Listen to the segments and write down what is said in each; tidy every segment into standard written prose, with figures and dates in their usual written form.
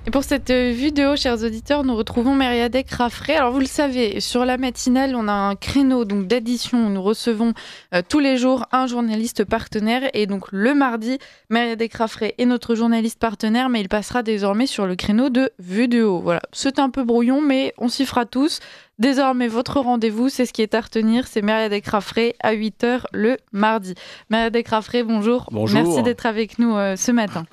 Et pour cette vidéo, chers auditeurs, nous retrouvons Mériadec Raffray. Alors vous le savez, sur la matinale, on a un créneau donc d'addition où nous recevons tous les jours un journaliste partenaire. Et donc le mardi, Mériadec Raffray est notre journaliste partenaire, mais il passera désormais sur le créneau de vidéo. Voilà, c'est un peu brouillon, mais on s'y fera tous. Désormais, votre rendez-vous, c'est ce qui est à retenir, c'est Mériadec Raffray à 8h le mardi. Mériadec Raffray, bonjour. Bonjour. Merci d'être avec nous ce matin.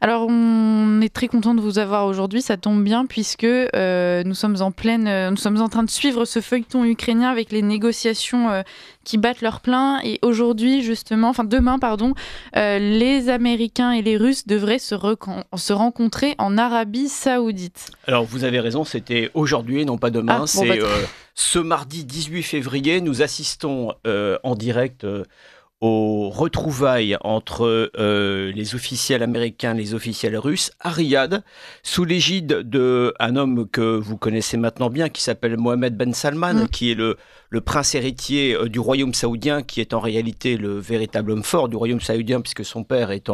Alors, on est très content de vous avoir aujourd'hui, ça tombe bien puisque nous sommes en train de suivre ce feuilleton ukrainien avec les négociations qui battent leur plein. Et aujourd'hui, demain, les Américains et les Russes devraient se rencontrer en Arabie Saoudite. Alors, vous avez raison, c'était aujourd'hui, non pas demain. Ce mardi 18 février, nous assistons en direct aux retrouvailles entre les officiels américains et les officiels russes à Riyad, sous l'égide d'un homme que vous connaissez maintenant bien, qui s'appelle Mohammed Ben Salman, qui est le prince héritier du royaume saoudien, qui est en réalité le véritable homme fort du royaume saoudien, puisque son père est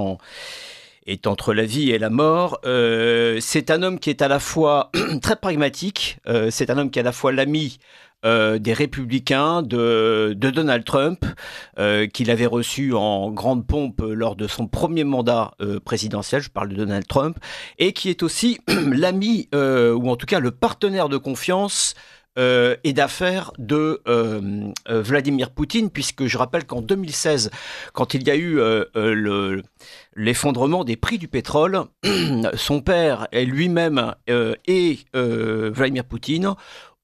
entre la vie et la mort. C'est un homme qui est à la fois très pragmatique, c'est un homme qui est à la fois l'ami des républicains, de Donald Trump, qu'il avait reçu en grande pompe lors de son premier mandat présidentiel, je parle de Donald Trump, et qui est aussi l'ami, ou en tout cas le partenaire de confiance et d'affaires de Vladimir Poutine, puisque je rappelle qu'en 2016, quand il y a eu l'effondrement des prix du pétrole, son père et lui-même et Vladimir Poutine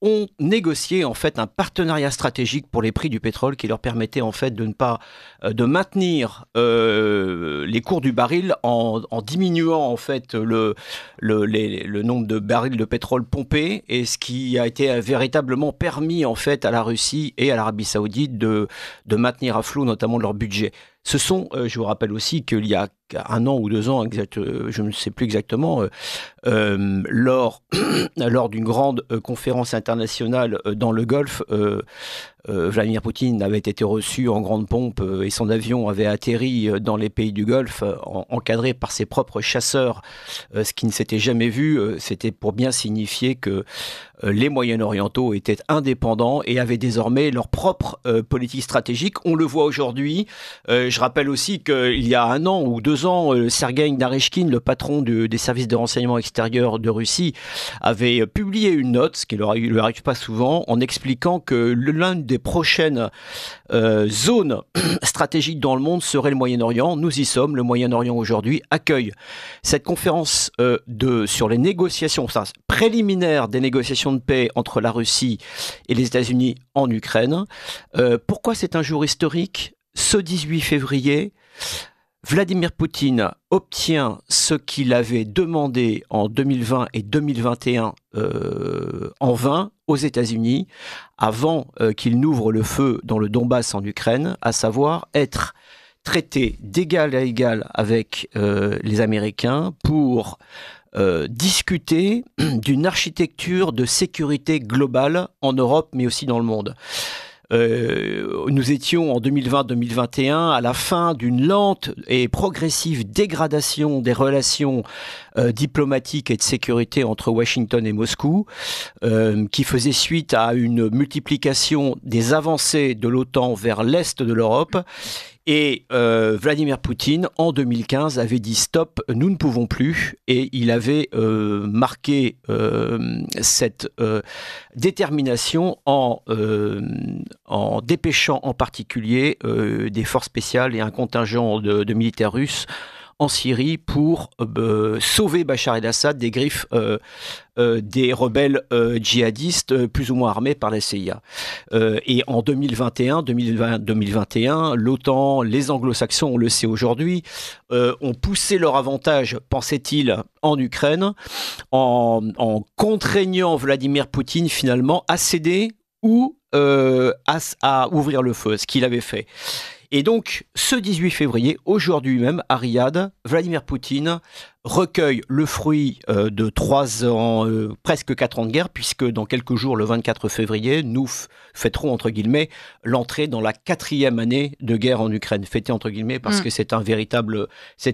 ont négocié en fait un partenariat stratégique pour les prix du pétrole qui leur permettait en fait de maintenir les cours du baril en diminuant en fait le nombre de barils de pétrole pompés, et ce qui a été véritablement permis en fait à la Russie et à l'Arabie Saoudite de maintenir à flot notamment leur budget. Ce sont, je vous rappelle aussi qu'il y a 1 an ou 2 ans, je ne sais plus exactement, lors d'une grande conférence internationale dans le Golfe, Vladimir Poutine avait été reçu en grande pompe et son avion avait atterri dans les pays du Golfe, encadré par ses propres chasseurs, ce qui ne s'était jamais vu. C'était pour bien signifier que les Moyen-Orientaux étaient indépendants et avaient désormais leur propre politique stratégique. On le voit aujourd'hui. Je rappelle aussi qu'il y a 1 an ou 2 ans, Sergueï Naryshkin, le patron des services de renseignement extérieur de Russie, avait publié une note, ce qui ne lui arrive pas souvent, en expliquant que l'un des prochaines zones stratégiques dans le monde serait le Moyen-Orient. Nous y sommes. Le Moyen-Orient aujourd'hui accueille cette conférence sur les négociations préliminaires des négociations de paix entre la Russie et les États-Unis en Ukraine. Pourquoi c'est un jour historique ? Ce 18 février, Vladimir Poutine obtient ce qu'il avait demandé en 2020 et 2021 en vain aux États-Unis, avant qu'il n'ouvre le feu dans le Donbass en Ukraine, à savoir être traité d'égal à égal avec les Américains pour discuter d'une architecture de sécurité globale en Europe, mais aussi dans le monde. Nous étions en 2020-2021 à la fin d'une lente et progressive dégradation des relations diplomatiques et de sécurité entre Washington et Moscou, qui faisait suite à une multiplication des avancées de l'OTAN vers l'est de l'Europe. Et Vladimir Poutine, en 2015, avait dit stop, nous ne pouvons plus, et il avait marqué cette détermination en dépêchant en particulier des forces spéciales et un contingent de militaires russes en Syrie pour sauver Bachar el-Assad des griffes des rebelles djihadistes plus ou moins armés par la CIA. Et en 2021, l'OTAN, les anglo-saxons, on le sait aujourd'hui, ont poussé leur avantage, pensait-il, en Ukraine, en contraignant Vladimir Poutine finalement à céder ou à ouvrir le feu, ce qu'il avait fait. Et donc, ce 18 février, aujourd'hui même, à Riyad, Vladimir Poutine recueille le fruit de 3 ans, presque 4 ans de guerre, puisque dans quelques jours, le 24 février, nous fêterons, entre guillemets, l'entrée dans la 4e année de guerre en Ukraine. Fêter, entre guillemets, parce que c'est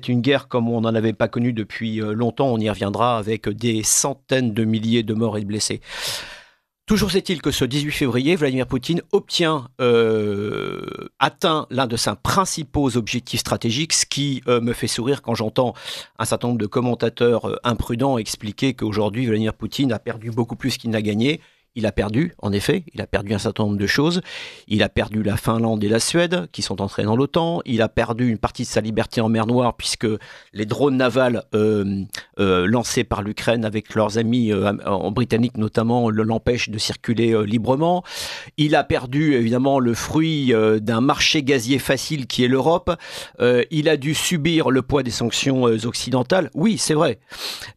une guerre comme on n'en avait pas connue depuis longtemps. On y reviendra avec des centaines de milliers de morts et de blessés. Toujours est-il que ce 18 février, Vladimir Poutine atteint l'un de ses principaux objectifs stratégiques, ce qui me fait sourire quand j'entends un certain nombre de commentateurs imprudents expliquer qu'aujourd'hui, Vladimir Poutine a perdu beaucoup plus qu'il n'a gagné. Il a perdu, en effet, il a perdu un certain nombre de choses. Il a perdu la Finlande et la Suède, qui sont entrés dans l'OTAN. Il a perdu une partie de sa liberté en mer Noire, puisque les drones navals lancés par l'Ukraine avec leurs amis en britannique notamment l'empêchent de circuler librement. Il a perdu, évidemment, le fruit d'un marché gazier facile qui est l'Europe. Il a dû subir le poids des sanctions occidentales. Oui, c'est vrai.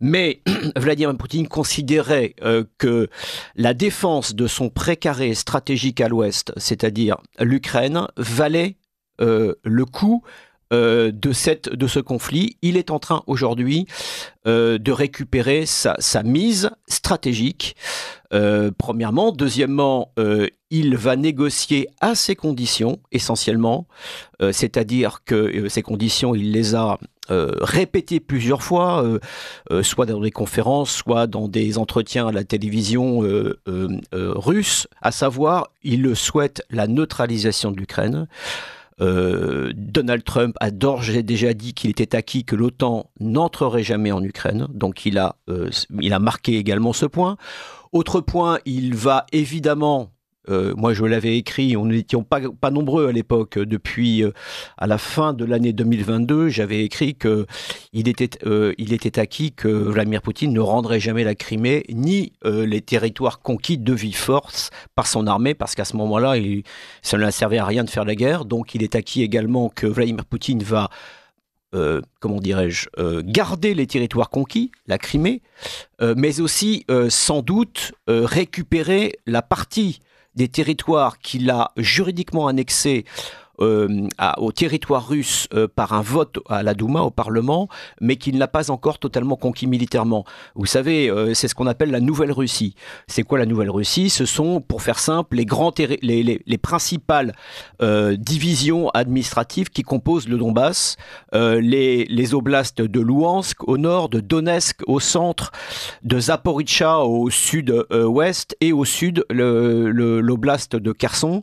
Mais Vladimir Poutine considérait que la défense de son précaré stratégique à l'ouest, c'est-à-dire l'Ukraine, valait le coût de ce conflit. Il est en train aujourd'hui de récupérer sa mise stratégique, premièrement. Deuxièmement, il va négocier à ses conditions, essentiellement, c'est-à-dire que ces conditions, il les a répétées plusieurs fois, soit dans des conférences, soit dans des entretiens à la télévision russe, à savoir, il souhaite la neutralisation de l'Ukraine. Donald Trump a d'ores et déjà dit qu'il était acquis que l'OTAN n'entrerait jamais en Ukraine, donc il a marqué également ce point. Autre point, il va évidemment, moi je l'avais écrit, on n'étions pas nombreux à l'époque, depuis à la fin de l'année 2022, j'avais écrit qu'il était acquis que Vladimir Poutine ne rendrait jamais la Crimée, ni les territoires conquis de vive force par son armée, parce qu'à ce moment-là, ça ne servait à rien de faire la guerre, donc il est acquis également que Vladimir Poutine va garder les territoires conquis, la Crimée, mais aussi sans doute récupérer la partie des territoires qu'il a juridiquement annexés au territoire russe par un vote à la Douma, au Parlement, mais qu'il n'a pas encore totalement conquis militairement. Vous savez, c'est ce qu'on appelle la Nouvelle Russie. C'est quoi la Nouvelle Russie ? Ce sont, pour faire simple, les principales divisions administratives qui composent le Donbass, les oblasts de Louhansk au nord, de Donetsk au centre, de Zaporizhzhia au sud-ouest et au sud l'oblast de Kherson.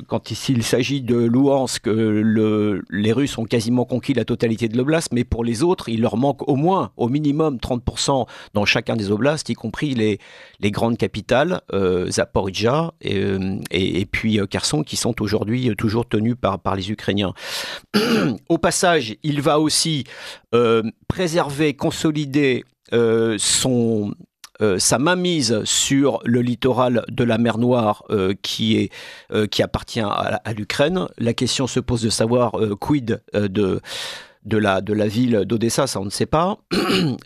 Quand il s'agit de Louhansk, les Russes ont quasiment conquis la totalité de l'oblast, mais pour les autres, il leur manque au minimum 30% dans chacun des oblasts, y compris les grandes capitales, Zaporizhzhia et puis Kherson, qui sont aujourd'hui toujours tenus par les Ukrainiens. Au passage, il va aussi préserver, consolider sa mainmise sur le littoral de la mer Noire qui appartient à l'Ukraine. La question se pose de savoir quid de la ville d'Odessa, ça on ne sait pas.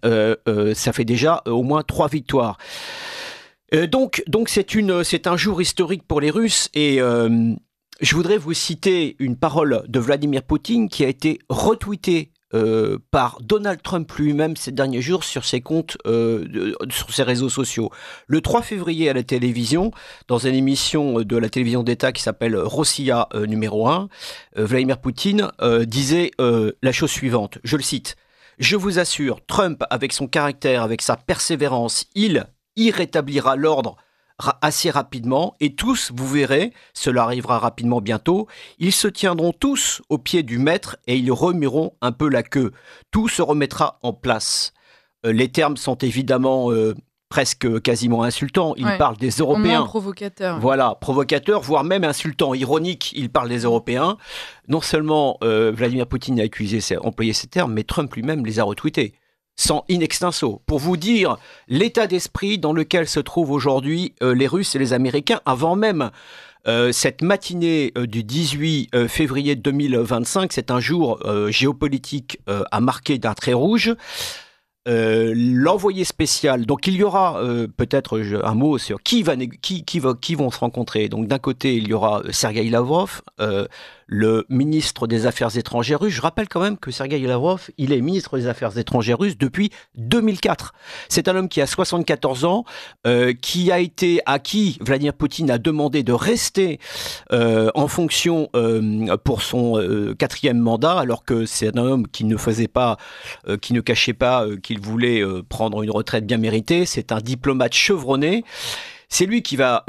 Ça fait déjà au moins 3 victoires. Donc c'est un jour historique pour les Russes et je voudrais vous citer une parole de Vladimir Poutine qui a été retweetée par Donald Trump lui-même ces derniers jours sur ses comptes, sur ses réseaux sociaux. Le 3 février à la télévision, dans une émission de la télévision d'État qui s'appelle Rossiya numéro 1, Vladimir Poutine disait la chose suivante, je le cite, « Je vous assure, Trump, avec son caractère, avec sa persévérance, il rétablira l'ordre assez rapidement et tous, vous verrez, cela arrivera rapidement bientôt, ils se tiendront tous au pied du maître et ils remueront un peu la queue. Tout se remettra en place. » Les termes sont évidemment presque quasiment insultants. Il parle des Européens. Au moins provocateur. Voilà, provocateur, voire même insultant, ironique. Il parle des Européens. Non seulement Vladimir Poutine a employé ces termes, mais Trump lui-même les a retweetés. Sans in extenso, pour vous dire l'état d'esprit dans lequel se trouvent aujourd'hui les Russes et les Américains avant même cette matinée du 18 février 2025. C'est un jour géopolitique à marquer d'un trait rouge. l'envoyé spécial. Donc il y aura peut-être un mot sur qui vont se rencontrer. Donc d'un côté il y aura Sergueï Lavrov, le ministre des Affaires étrangères russe. Je rappelle quand même que Sergueï Lavrov, il est ministre des Affaires étrangères russe depuis 2004. C'est un homme qui a 74 ans, à qui Vladimir Poutine a demandé de rester en fonction pour son 4e mandat, alors que c'est un homme qui ne cachait pas qu'il voulait prendre une retraite bien méritée. C'est un diplomate chevronné. C'est lui qui va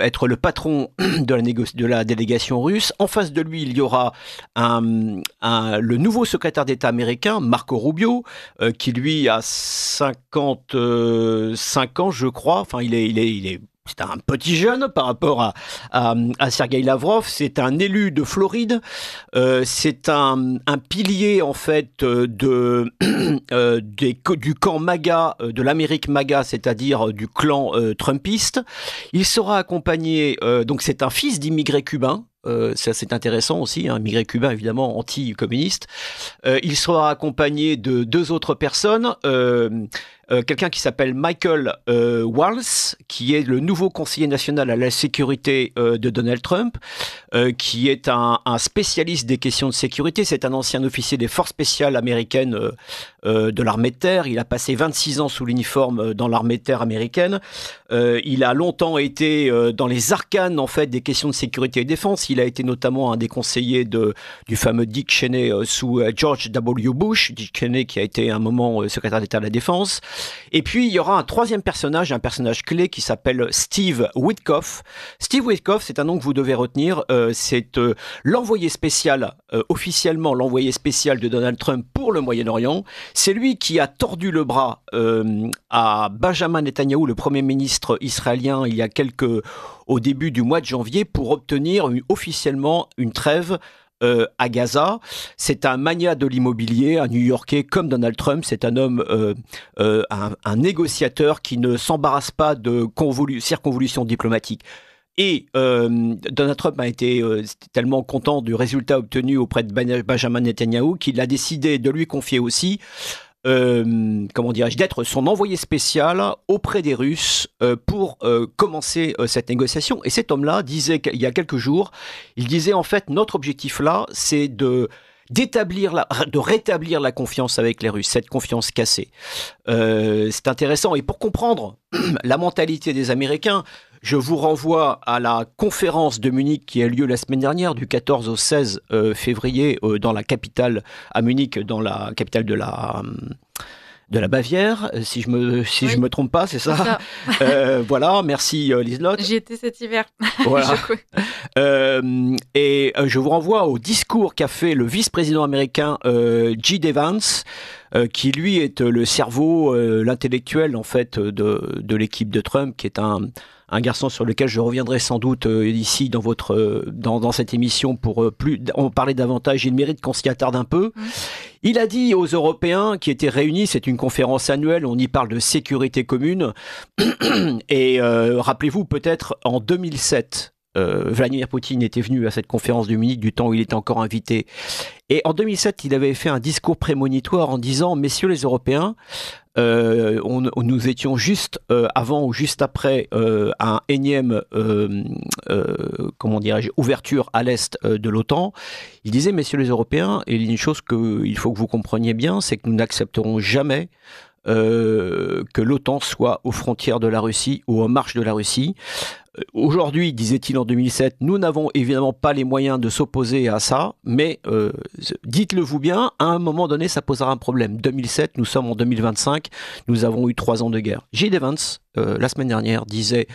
être le patron de la délégation russe. En face de lui, il y aura le nouveau secrétaire d'État américain, Marco Rubio, qui lui a 55 ans, je crois. Enfin, c'est un petit jeune par rapport à Sergueï Lavrov. C'est un élu de Floride. C'est un pilier en fait du camp MAGA, de l'Amérique MAGA, c'est-à-dire du clan trumpiste. Il sera accompagné, donc c'est un fils d'immigrés cubains. Ça c'est intéressant aussi, un immigré cubain évidemment anti-communiste. Il sera accompagné de 2 autres personnes. Quelqu'un qui s'appelle Michael Waltz, qui est le nouveau conseiller national à la sécurité de Donald Trump, qui est un spécialiste des questions de sécurité. C'est un ancien officier des forces spéciales américaines de l'armée de terre. Il a passé 26 ans sous l'uniforme dans l'armée de terre américaine. Il a longtemps été dans les arcanes en fait des questions de sécurité et défense. Il a été notamment un des conseillers du fameux Dick Cheney sous George W. Bush. Dick Cheney qui a été un moment secrétaire d'État de la Défense. Et puis, il y aura un 3e personnage, un personnage clé qui s'appelle Steve Witkoff. Steve Witkoff, c'est un nom que vous devez retenir. C'est l'envoyé spécial, officiellement l'envoyé spécial de Donald Trump pour le Moyen-Orient. C'est lui qui a tordu le bras à Benjamin Netanyahou, le Premier ministre israélien, au début du mois de janvier, pour obtenir officiellement une trêve à Gaza. C'est un magnat de l'immobilier, un New-Yorkais comme Donald Trump. C'est un homme, un négociateur qui ne s'embarrasse pas de circonvolutions diplomatiques. Et Donald Trump a été tellement content du résultat obtenu auprès de Benjamin Netanyahou qu'il a décidé de lui confier aussi d'être son envoyé spécial auprès des Russes pour commencer cette négociation. Et cet homme-là disait il y a quelques jours, il disait en fait notre objectif là, c'est de rétablir la confiance avec les Russes, cette confiance cassée. C'est intéressant. Et pour comprendre la mentalité des Américains, je vous renvoie à la conférence de Munich qui a lieu la semaine dernière, du 14 au 16 février, dans la capitale, à Munich, dans la capitale de la Bavière, si je me trompe pas, c'est ça. Voilà, merci Liselotte. J'y étais cet hiver. Voilà. Et je vous renvoie au discours qu'a fait le vice-président américain J.D. Vance, qui lui est le cerveau, l'intellectuel en fait de l'équipe de Trump, qui est un garçon sur lequel je reviendrai sans doute ici dans cette émission pour en parler davantage. Il mérite qu'on s'y attarde un peu. Il a dit aux Européens qui étaient réunis, c'est une conférence annuelle, on y parle de sécurité commune. Et rappelez-vous peut-être en 2007, Vladimir Poutine était venu à cette conférence de Munich du temps où il était encore invité. Et en 2007, il avait fait un discours prémonitoire en disant « Messieurs les Européens, nous étions juste avant ou juste après un énième ouverture à l'est de l'OTAN. Il disait, messieurs les Européens, et il y a une chose qu'il faut que vous compreniez bien, c'est que nous n'accepterons jamais que l'OTAN soit aux frontières de la Russie ou aux marches de la Russie. Aujourd'hui, disait-il en 2007, nous n'avons évidemment pas les moyens de s'opposer à ça, mais dites-le vous bien, à un moment donné, ça posera un problème. 2007, nous sommes en 2025, nous avons eu 3 ans de guerre. J.D. Vance, la semaine dernière, disait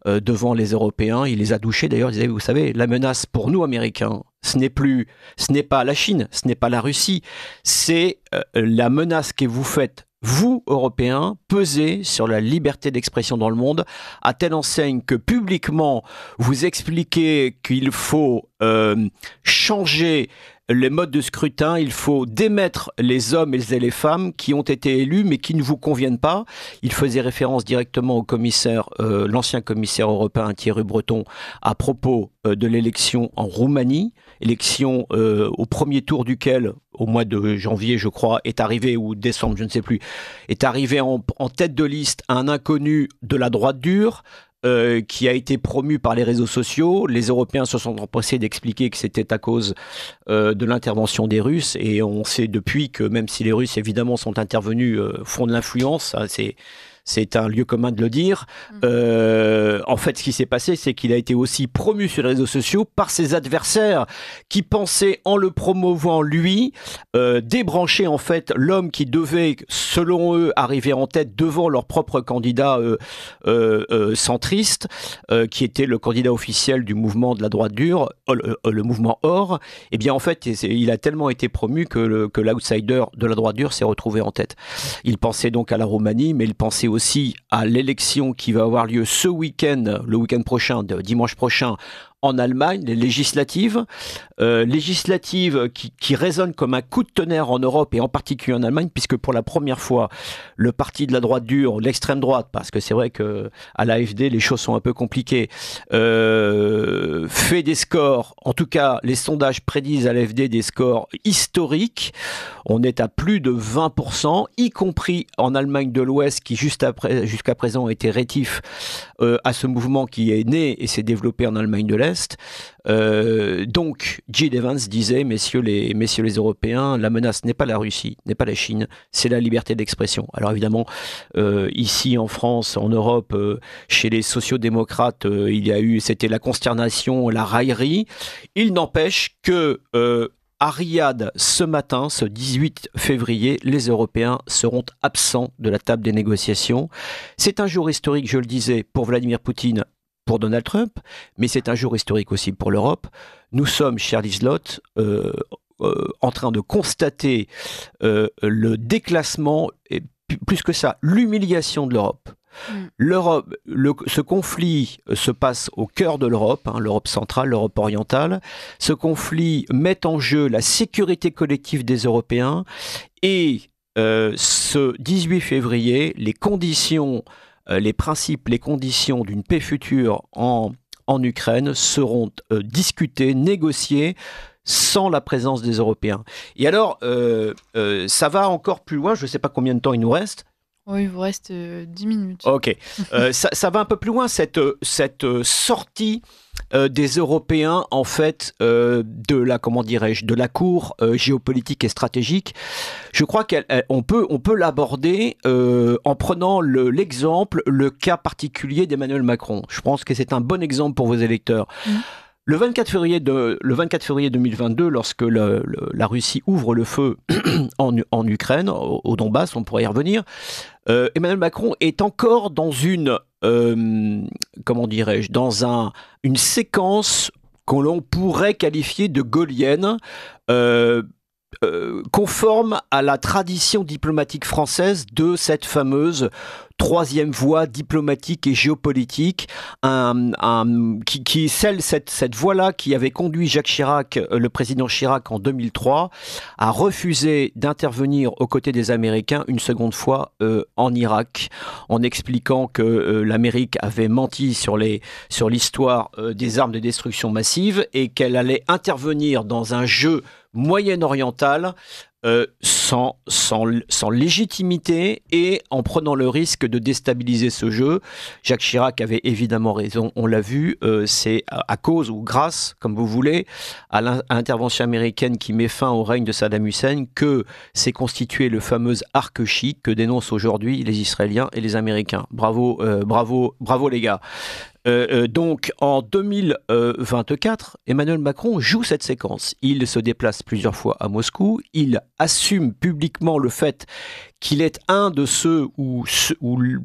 devant les Européens, il les a douchés d'ailleurs, il disait, vous savez, la menace pour nous, Américains, ce n'est pas la Chine, ce n'est pas la Russie, c'est la menace que vous faites, vous, Européens, pesez sur la liberté d'expression dans le monde, à telle enseigne que publiquement, vous expliquez qu'il faut changer les modes de scrutin, il faut démettre les hommes et les femmes qui ont été élus mais qui ne vous conviennent pas. Il faisait référence directement au commissaire, l'ancien commissaire européen Thierry Breton, à propos de l'élection en Roumanie, élection au premier tour duquel, au mois de janvier, je crois, est arrivé, ou décembre, je ne sais plus, est arrivé en tête de liste un inconnu de la droite dure, qui a été promu par les réseaux sociaux. Les Européens se sont empressés d'expliquer que c'était à cause de l'intervention des Russes, et on sait depuis que même si les Russes évidemment sont intervenus, font de l'influence, hein, c'est un lieu commun de le dire. En fait, ce qui s'est passé, c'est qu'il a été aussi promu sur les réseaux sociaux par ses adversaires qui pensaient, en le promouvant lui, débrancher en fait l'homme qui devait, selon eux, arriver en tête devant leur propre candidat centriste, qui était le candidat officiel du mouvement de la droite dure, le mouvement OR. Eh bien, en fait, il a tellement été promu que l'outsider de la droite dure s'est retrouvé en tête. Il pensait donc à la Roumanie, mais il pensait aussi à l'élection qui va avoir lieu ce week-end, le week-end prochain, dimanche prochain, en Allemagne, les législatives, qui résonnent comme un coup de tonnerre en Europe et en particulier en Allemagne, puisque pour la première fois, le parti de la droite dure, l'extrême droite, parce que c'est vrai que à l'AfD les choses sont un peu compliquées, fait des scores. En tout cas, les sondages prédisent à l'AfD des scores historiques. On est à plus de 20%, y compris en Allemagne de l'Ouest, qui jusqu'à présent était rétif à ce mouvement qui est né et s'est développé en Allemagne de l'Est. Donc, J. Evans disait, messieurs les Européens, la menace n'est pas la Russie, n'est pas la Chine, c'est la liberté d'expression. Alors évidemment, ici en France, en Europe, chez les sociodémocrates, c'était la consternation, la raillerie. Il n'empêche que à Riyad, ce matin, ce 18 février, les Européens seront absents de la table des négociations. C'est un jour historique, je le disais, pour Vladimir Poutine, pour Donald Trump, mais c'est un jour historique aussi pour l'Europe. Nous sommes, cher Liselotte, en train de constater le déclassement, et plus que ça, l'humiliation de l'Europe. Ce conflit se passe au cœur de l'Europe, l'Europe centrale, l'Europe orientale. Ce conflit met en jeu la sécurité collective des Européens, et ce 18 février, les conditions, les principes, les conditions d'une paix future en Ukraine seront discutées, négociées, sans la présence des Européens. Et alors, ça va encore plus loin, je ne sais pas combien de temps il nous reste. Oui, il vous reste 10 minutes. Ok. Ça va un peu plus loin, cette sortie des Européens, en fait, de la cour géopolitique et stratégique. Je crois qu'on peut l'aborder en prenant l'exemple, le cas particulier d'Emmanuel Macron. Je pense que c'est un bon exemple pour vos électeurs. Le 24 février 2022, lorsque la Russie ouvre le feu en Ukraine, au Donbass, on pourrait y revenir, Emmanuel Macron est encore dans une séquence que l'on pourrait qualifier de gaullienne, conforme à la tradition diplomatique française de cette fameuse troisième voie diplomatique et géopolitique, cette voie-là qui avait conduit Jacques Chirac, le président Chirac en 2003, à refuser d'intervenir aux côtés des Américains une seconde fois en Irak, en expliquant que l'Amérique avait menti sur l'histoire des armes de destruction massive et qu'elle allait intervenir dans un jeu moyen-oriental sans légitimité et en prenant le risque de déstabiliser ce jeu. Jacques Chirac avait évidemment raison, on l'a vu, c'est à cause ou grâce, comme vous voulez, à l'intervention américaine qui met fin au règne de Saddam Hussein que s'est constitué le fameux arc chiite que dénoncent aujourd'hui les Israéliens et les Américains. Bravo les gars. Donc en 2024, Emmanuel Macron joue cette séquence. Il se déplace plusieurs fois à Moscou, il assume publiquement le fait qu'il est un de ceux où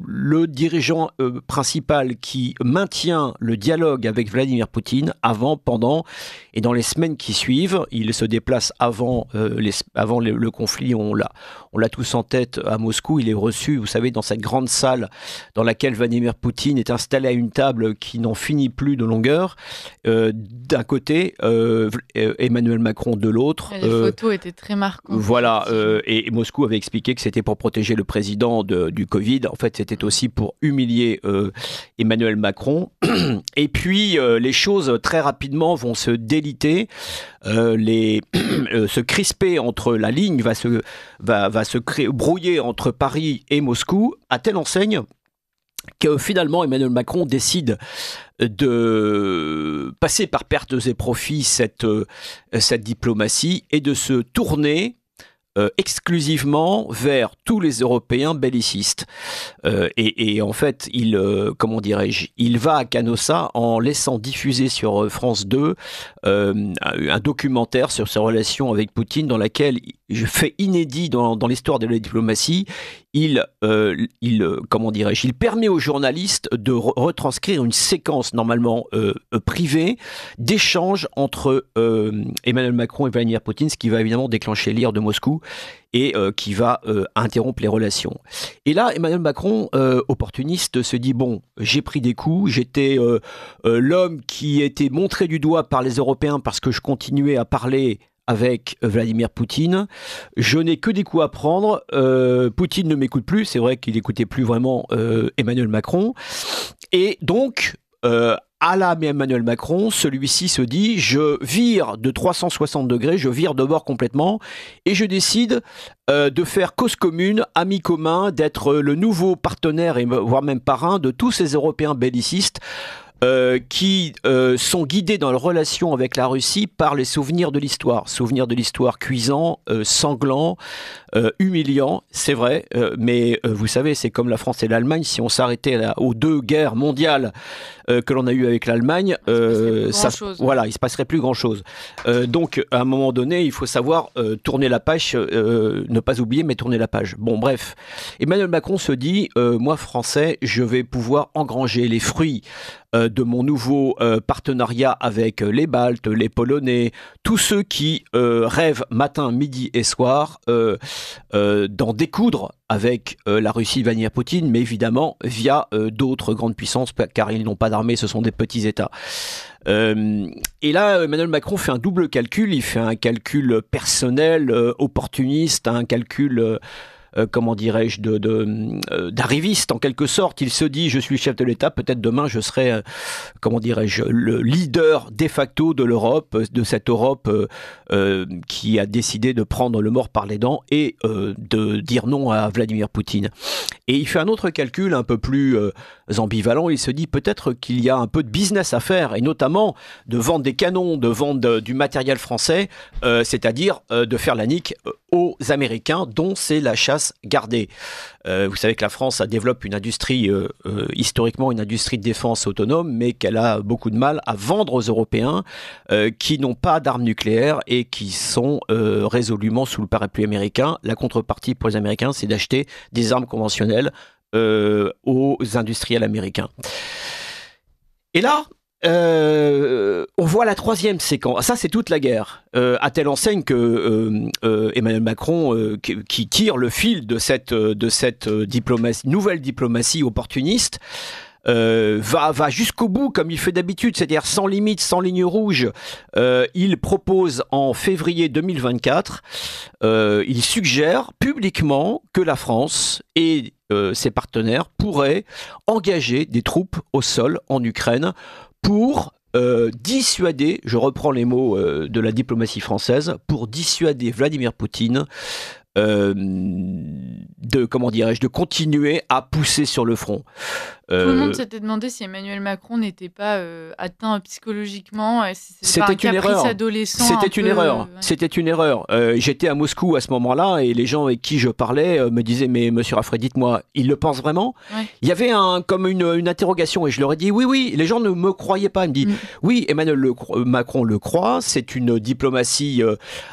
le dirigeant principal qui maintient le dialogue avec Vladimir Poutine avant, pendant et dans les semaines qui suivent. Il se déplace avant le conflit, on l'a tous en tête à Moscou. Il est reçu, vous savez, dans cette grande salle dans laquelle Vladimir Poutine est installé à une table table qui n'en finit plus de longueur. D'un côté, Emmanuel Macron de l'autre. Les photos étaient très marquantes. Voilà, et Moscou avait expliqué que c'était pour protéger le président du Covid. En fait, c'était aussi pour humilier Emmanuel Macron. Et puis, les choses très rapidement vont se déliter. Se crisper entre la ligne va se brouiller entre Paris et Moscou, à telle enseigne que finalement Emmanuel Macron décide de passer par pertes et profits cette diplomatie et de se tourner exclusivement vers tous les Européens bellicistes. Et en fait, il va à Canossa en laissant diffuser sur France 2 un documentaire sur ses relations avec Poutine, dans laquelle, fait inédit dans l'histoire de la diplomatie, il permet aux journalistes de retranscrire une séquence normalement privée d'échanges entre Emmanuel Macron et Vladimir Poutine, ce qui va évidemment déclencher l'ire de Moscou et qui va interrompre les relations. Et là, Emmanuel Macron, opportuniste, se dit, bon, j'ai pris des coups, j'étais l'homme qui était montré du doigt par les Européens parce que je continuais à parler avec Vladimir Poutine. Je n'ai que des coups à prendre. Poutine ne m'écoute plus. C'est vrai qu'il n'écoutait plus vraiment Emmanuel Macron. Et donc, à la Emmanuel Macron, celui-ci se dit, je vire de 360 degrés, je vire de bord complètement, et je décide de faire cause commune, amis communs, d'être le nouveau partenaire, et voire même parrain, de tous ces Européens bellicistes qui sont guidés dans leur relation avec la Russie par les souvenirs de l'histoire cuisant, sanglant, humiliant, c'est vrai, mais vous savez, c'est comme la France et l'Allemagne, si on s'arrêtait aux 2 guerres mondiales que l'on a eues avec l'Allemagne, il ne se passerait plus grand-chose. Donc, à un moment donné, il faut savoir tourner la page, ne pas oublier, mais tourner la page. Bon, bref, Emmanuel Macron se dit, moi, Français, je vais pouvoir engranger les fruits de mon nouveau partenariat avec les Baltes, les Polonais, tous ceux qui rêvent matin, midi et soir d'en découdre avec la Russie, Vladimir Poutine, mais évidemment via d'autres grandes puissances, car ils n'ont pas d'armée, ce sont des petits États. Et là, Emmanuel Macron fait un double calcul, il fait un calcul personnel, opportuniste, un calcul... d'arriviste en quelque sorte. Il se dit, je suis chef de l'État, peut-être demain je serai, le leader de facto de l'Europe, de cette Europe qui a décidé de prendre le mort par les dents et de dire non à Vladimir Poutine. Et il fait un autre calcul un peu plus ambivalent, il se dit peut-être qu'il y a un peu de business à faire, et notamment de vendre des canons, de vendre du matériel français, c'est-à-dire de faire la nique aux Américains, dont c'est la chasse gardée. Vous savez que la France développe une industrie, historiquement une industrie de défense autonome, mais qu'elle a beaucoup de mal à vendre aux Européens qui n'ont pas d'armes nucléaires et qui sont résolument sous le parapluie américain. La contrepartie pour les Américains, c'est d'acheter des armes conventionnelles aux industriels américains. Et là, on voit la troisième séquence. Ça, c'est toute la guerre. À telle enseigne que Emmanuel Macron, qui tire le fil de cette nouvelle diplomatie opportuniste, va jusqu'au bout comme il fait d'habitude, c'est-à-dire sans limite, sans ligne rouge. Il propose en février 2024, il suggère publiquement que la France et ses partenaires pourraient engager des troupes au sol en Ukraine pour dissuader, je reprends les mots de la diplomatie française, pour dissuader Vladimir Poutine de continuer à pousser sur le front. Tout le monde s'était demandé si Emmanuel Macron n'était pas atteint psychologiquement. C'était une erreur. C'était une erreur. J'étais à Moscou à ce moment-là et les gens avec qui je parlais me disaient, mais monsieur Raffray, dites-moi, il le pense vraiment ? Ouais. Il y avait comme une interrogation et je leur ai dit oui. Les gens ne me croyaient pas. Ils me disent oui, Emmanuel Macron le croit. C'est une diplomatie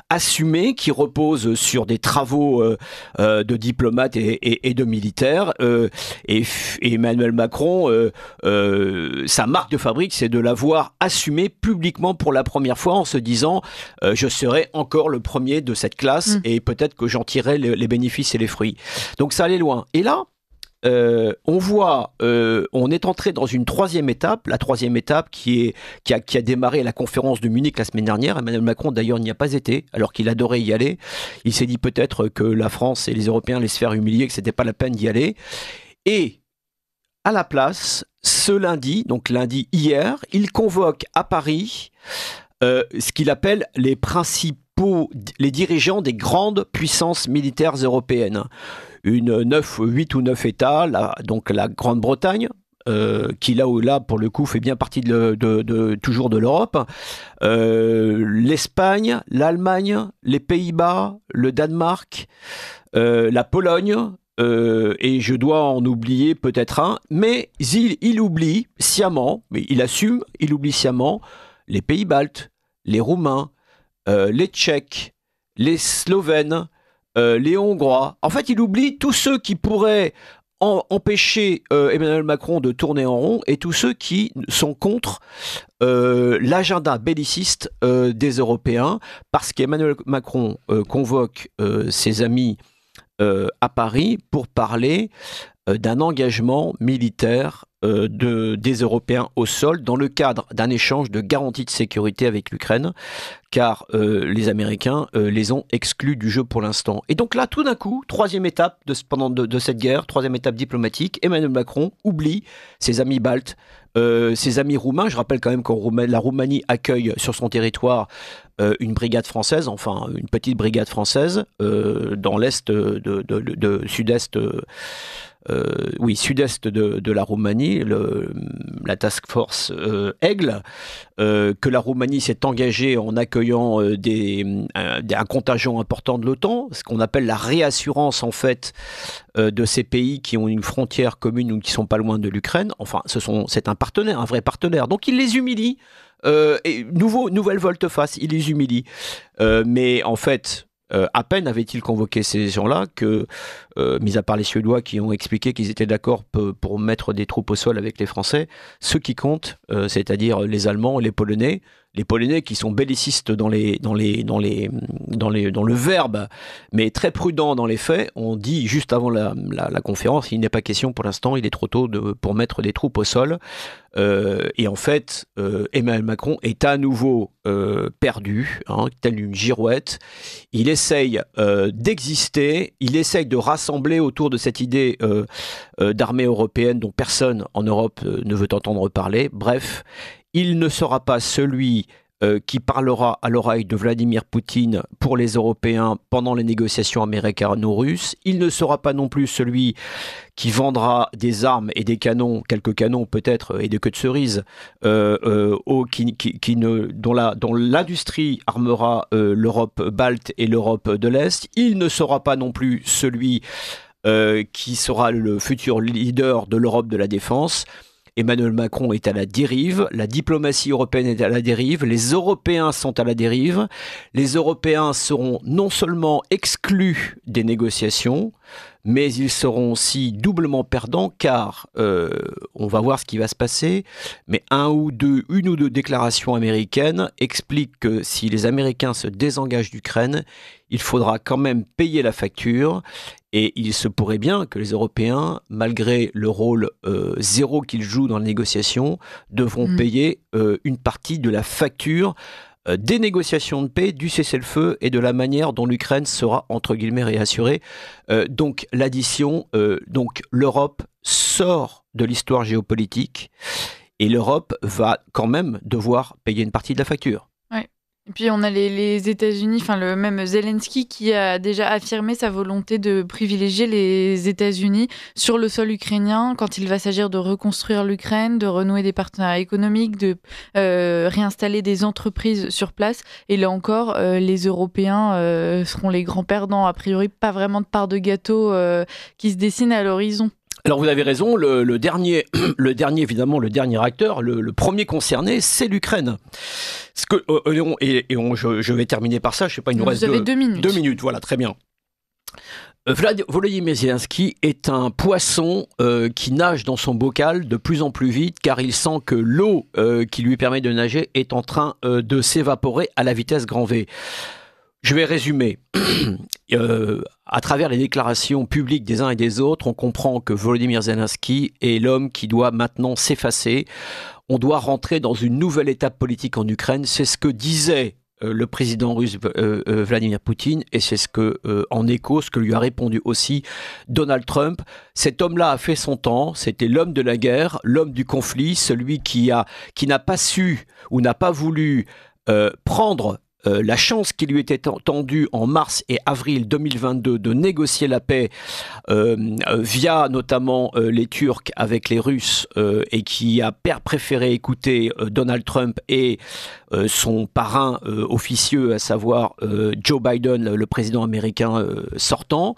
assumée qui repose sur des travaux de diplomates et de militaires. Et Emmanuel Macron, sa marque de fabrique, c'est de l'avoir assumé publiquement pour la première fois en se disant je serai encore le premier de cette classe et peut-être que j'en tirerai les bénéfices et les fruits. Donc ça allait loin. Et là, on est entré dans une troisième étape, la troisième étape qui a démarré à la conférence de Munich la semaine dernière. Emmanuel Macron d'ailleurs n'y a pas été, alors qu'il adorait y aller. Il s'est dit peut-être que la France et les Européens allaient se faire humilier, que c'était pas la peine d'y aller. Et à la place, ce lundi, donc lundi hier, il convoque à Paris ce qu'il appelle les dirigeants des grandes puissances militaires européennes. 8 ou 9 États, donc la Grande-Bretagne, qui là pour le coup fait bien partie toujours de l'Europe, l'Espagne, l'Allemagne, les Pays-Bas, le Danemark, la Pologne, et je dois en oublier peut-être un, mais il oublie sciemment, mais il assume, il oublie sciemment les pays baltes, les Roumains, les Tchèques, les Slovènes, les Hongrois. En fait, il oublie tous ceux qui pourraient empêcher Emmanuel Macron de tourner en rond et tous ceux qui sont contre l'agenda belliciste des Européens, parce qu'Emmanuel Macron convoque ses amis à Paris pour parler d'un engagement militaire des Européens au sol dans le cadre d'un échange de garanties de sécurité avec l'Ukraine, car les Américains les ont exclus du jeu pour l'instant. Et donc là, tout d'un coup, troisième étape de cette guerre, troisième étape diplomatique, Emmanuel Macron oublie ses amis baltes, ses amis roumains. Je rappelle quand même que la Roumanie accueille sur son territoire une brigade française, enfin une petite brigade française dans l'est sud-est. Sud-est de la Roumanie, la task force Aigle, que la Roumanie s'est engagée en accueillant un contingent important de l'OTAN, ce qu'on appelle la réassurance en fait de ces pays qui ont une frontière commune ou qui sont pas loin de l'Ukraine. Enfin, c'est un partenaire, un vrai partenaire. Donc il les humilie. Nouvelle volte-face, il les humilie. Mais en fait, à peine avait-il convoqué ces gens-là que, mis à part les Suédois qui ont expliqué qu'ils étaient d'accord pour mettre des troupes au sol avec les Français, ceux qui comptent, c'est-à-dire les Allemands et les Polonais qui sont bellicistes dans le verbe, mais très prudents dans les faits, ont dit juste avant la conférence, il n'est pas question pour l'instant, il est trop tôt pour mettre des troupes au sol. Et en fait, Emmanuel Macron est à nouveau perdu, tel une girouette. Il essaye d'exister, il essaye de rassembler autour de cette idée d'armée européenne dont personne en Europe ne veut entendre parler. Bref, il ne sera pas celui qui parlera à l'oreille de Vladimir Poutine pour les Européens pendant les négociations américano-russes. Il ne sera pas non plus celui qui vendra des armes et des canons, quelques canons peut-être, et des queues de cerises, dont l'industrie armera l'Europe balte et l'Europe de l'Est. Il ne sera pas non plus celui qui sera le futur leader de l'Europe de la défense. Emmanuel Macron est à la dérive, la diplomatie européenne est à la dérive, les Européens sont à la dérive, les Européens seront non seulement exclus des négociations, mais ils seront aussi doublement perdants car on va voir ce qui va se passer, mais une ou deux déclarations américaines expliquent que si les Américains se désengagent d'Ukraine, il faudra quand même payer la facture. Et il se pourrait bien que les Européens, malgré le rôle zéro qu'ils jouent dans la négociation, devront payer une partie de la facture des négociations de paix, du cessez-le-feu et de la manière dont l'Ukraine sera, entre guillemets, réassurée. Donc l'addition, l'Europe sort de l'histoire géopolitique et l'Europe va quand même devoir payer une partie de la facture. Et puis on a les États-Unis, enfin le même Zelensky qui a déjà affirmé sa volonté de privilégier les États-Unis sur le sol ukrainien quand il va s'agir de reconstruire l'Ukraine, de renouer des partenariats économiques, de réinstaller des entreprises sur place. Et là encore, les Européens seront les grands perdants. A priori, pas vraiment de part de gâteau qui se dessine à l'horizon. Alors vous avez raison, le dernier acteur, le premier concerné, c'est l'Ukraine. Je vais terminer par ça, je sais pas, il nous reste 2 minutes. 2 minutes, voilà, très bien. Volodymyr Zelensky est un poisson qui nage dans son bocal de plus en plus vite car il sent que l'eau qui lui permet de nager est en train de s'évaporer à la vitesse grand V. Je vais résumer. À travers les déclarations publiques des uns et des autres, on comprend que Volodymyr Zelensky est l'homme qui doit maintenant s'effacer. On doit rentrer dans une nouvelle étape politique en Ukraine. C'est ce que disait le président russe Vladimir Poutine, et c'est ce que, en écho, ce que lui a répondu aussi Donald Trump. Cet homme-là a fait son temps, c'était l'homme de la guerre, l'homme du conflit, celui qui n'a pas su ou n'a pas voulu prendre la chance qui lui était tendue en mars et avril 2022 de négocier la paix via notamment les Turcs avec les Russes et qui a préféré écouter Donald Trump et son parrain officieux, à savoir Joe Biden, le président américain sortant.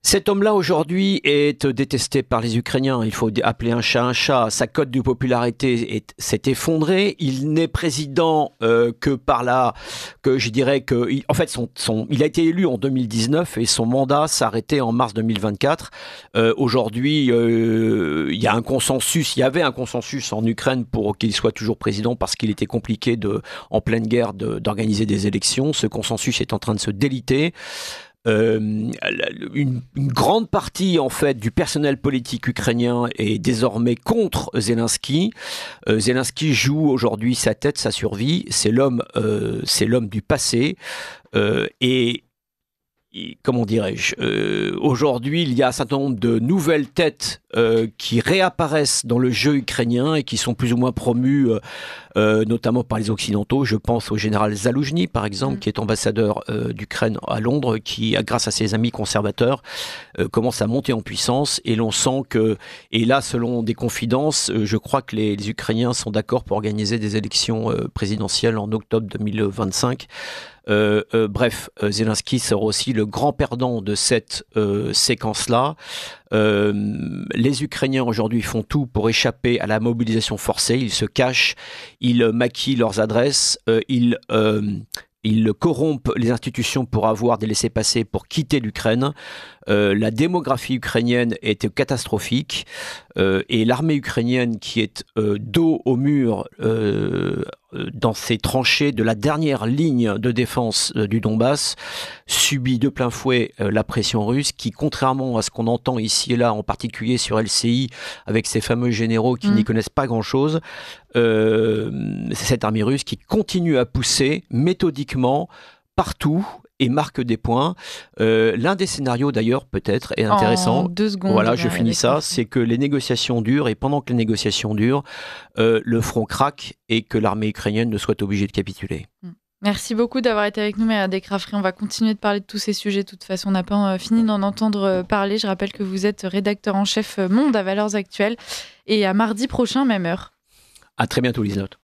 Cet homme-là, aujourd'hui, est détesté par les Ukrainiens. Il faut appeler un chat un chat. Sa cote de popularité s'est effondrée. Il n'est président que par là, que je dirais que, en fait, il a été élu en 2019 et son mandat s'arrêtait en mars 2024. Aujourd'hui, il y avait un consensus en Ukraine pour qu'il soit toujours président parce qu'il était compliqué en pleine guerre d'organiser des élections. Ce consensus est en train de se déliter. Une grande partie en fait du personnel politique ukrainien est désormais contre Zelensky. Zelensky joue aujourd'hui sa tête, sa survie. C'est l'homme du passé et comment dirais-je, aujourd'hui, il y a un certain nombre de nouvelles têtes qui réapparaissent dans le jeu ukrainien et qui sont plus ou moins promues, notamment par les Occidentaux. Je pense au général Zaloujny, par exemple, qui est ambassadeur d'Ukraine à Londres, qui, grâce à ses amis conservateurs, commence à monter en puissance. Et l'on sent que, et là, selon des confidences, je crois que les Ukrainiens sont d'accord pour organiser des élections présidentielles en octobre 2025. Bref, Zelensky sera aussi le grand perdant de cette séquence-là. Les Ukrainiens aujourd'hui font tout pour échapper à la mobilisation forcée. Ils se cachent, ils maquillent leurs adresses, ils corrompent les institutions pour avoir des laissez-passer pour quitter l'Ukraine. La démographie ukrainienne est catastrophique et l'armée ukrainienne qui est dos au mur dans ses tranchées de la dernière ligne de défense du Donbass subit de plein fouet la pression russe qui, contrairement à ce qu'on entend ici et là, en particulier sur LCI avec ces fameux généraux qui n'y connaissent pas grand-chose, c'est cette armée russe qui continue à pousser méthodiquement partout et marque des points. L'un des scénarios d'ailleurs peut-être est intéressant. En 2 secondes. Voilà, je finis ça. C'est que les négociations durent et pendant que les négociations durent, le front craque et que l'armée ukrainienne ne soit obligée de capituler. Merci beaucoup d'avoir été avec nous, Mériadec Rafray. On va continuer de parler de tous ces sujets. De toute façon, on n'a pas fini d'en entendre parler. Je rappelle que vous êtes rédacteur en chef Monde à Valeurs Actuelles. Et à mardi prochain, même heure. À très bientôt, Liselotte.